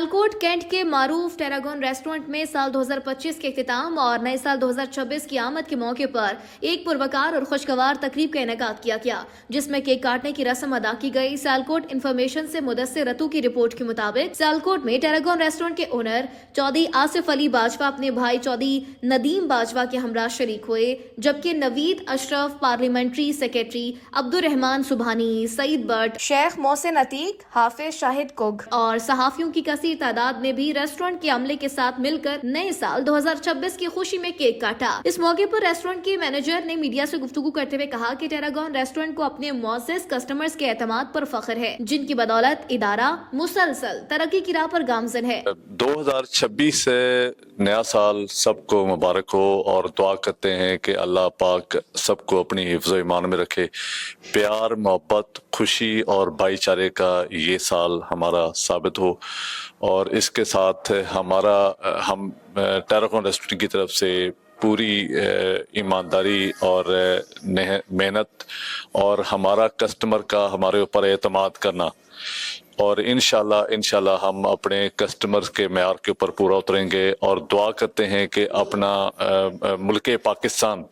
Sialkot cantt के मारूफ tarragon restaurant में साल 2025 के इख्तिताम और नए साल 2026 की आमद के मौके पर एक पुरवकार और खुशगवार तकरीब का इनेकाद किया गया, जिसमें केक काटने की रस्म अदा की गई। सियालकोट इन्फॉर्मेशन से मुदस्सिर रतू की रिपोर्ट के मुताबिक सियालकोट में टेरागोन रेस्टोरेंट के ओनर चौधरी आसिफ अली बाजवा अपने भाई चौधरी नदीम बाजवा के हमरा शरीक हुए, जबकि नवीद अशरफ, पार्लियामेंट्री सेक्रेटरी अब्दुल रहमान सुबहानी, सईद बट, शेख मोहसिन अतीक, हाफिज शाहिद कुग और सहाफियों की कसीर तादाद ने भी रेस्टोरेंट के अमले के साथ मिलकर नए साल 2026 की खुशी में केक काटा। इस मौके पर रेस्टोरेंट के मैनेजर ने मीडिया से गुफ्तगू करते हुए कहा कि टेरागोन रेस्टोरेंट को अपने मुअज़्ज़ज़ कस्टमर्स के एतमाद पर फख्र है, जिनकी बदौलत इदारा मुसलसल तरक्की की राह पर गामजन है। 2026 से नया साल सबको मुबारक हो और दुआ करते हैं कि अल्लाह पाक सबको अपनी हिफ्ज़ ईमान में रखे। प्यार, मोहब्बत, खुशी और भाईचारे का ये साल हमारा साबित हो और इसके साथ हम टेरागोन रेस्टोरेंट की तरफ से पूरी ईमानदारी और मेहनत और हमारा कस्टमर का हमारे ऊपर एतमाद करना और इंशाल्लाह हम अपने कस्टमर्स के मेयार के ऊपर पूरा उतरेंगे और दुआ करते हैं कि अपना मुल्क पाकिस्तान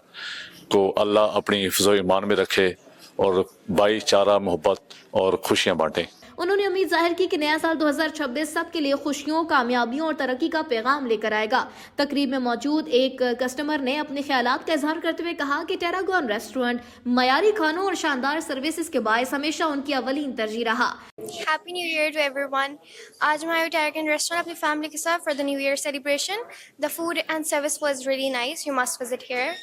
को अल्लाह अपनी हिफ्ज़ ईमान में रखे और भाईचारा, मोहब्बत और खुशियाँ बांटे। उन्होंने उम्मीद जाहिर की कि नया साल 2026 सबके लिए खुशियों, कामयाबियों और तरक्की का पैगाम लेकर आएगा। तकरीब में मौजूद एक कस्टमर ने अपने ख्यालात का इजहार करते हुए कहा कि टेरागोन रेस्टोरेंट मयारी खानों और शानदार सर्विसेज के बायस हमेशा उनकी अवलीन तरजीह रहा। Happy new year to everyone. आज मैं आया टेरागोन रेस्टोरेंट अपनी फैमिली के साथ for the new year celebration. The food and service was really nice, you must visit here.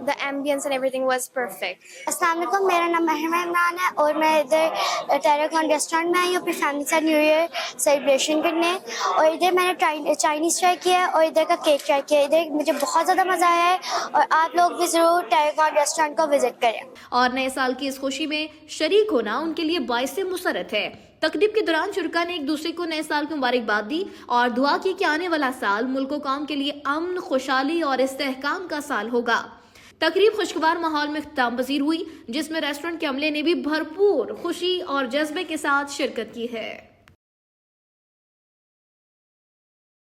The ambience and everything was perfect. अस्सलाम वालेकुम, मेरा नाम महमा इमरान है और मैं इधर टेरागोन रेस्टोरेंट में आई हूँ अपनी फैमिली के साथ न्यू ईयर सेलिब्रेशन करने। और इधर मैंने चाइनीज़ ट्राई किया है और इधर का केक ट्राई किया है। इधर मुझे बहुत ज़्यादा मज़ा आया है और आप लोग भी ज़रूर टेरागोन रेस्टोरेंट को विजिट करें। और नए साल की इस खुशी में शरीक होना उनके लिए बाइस मुसरत है। तकरीब के दौरान शुरका ने एक दूसरे को नए साल की मुबारकबाद दी और दुआ की कि आने वाला साल मुल्क व कौम के लिए अमन, खुशहाली और इस्तेहकाम का साल होगा। तकरीब खुशगवार माहौल में इख्तिताम पजीर हुई, जिसमें रेस्टोरेंट के अमले ने भी भरपूर खुशी और जज्बे के साथ शिरकत की है।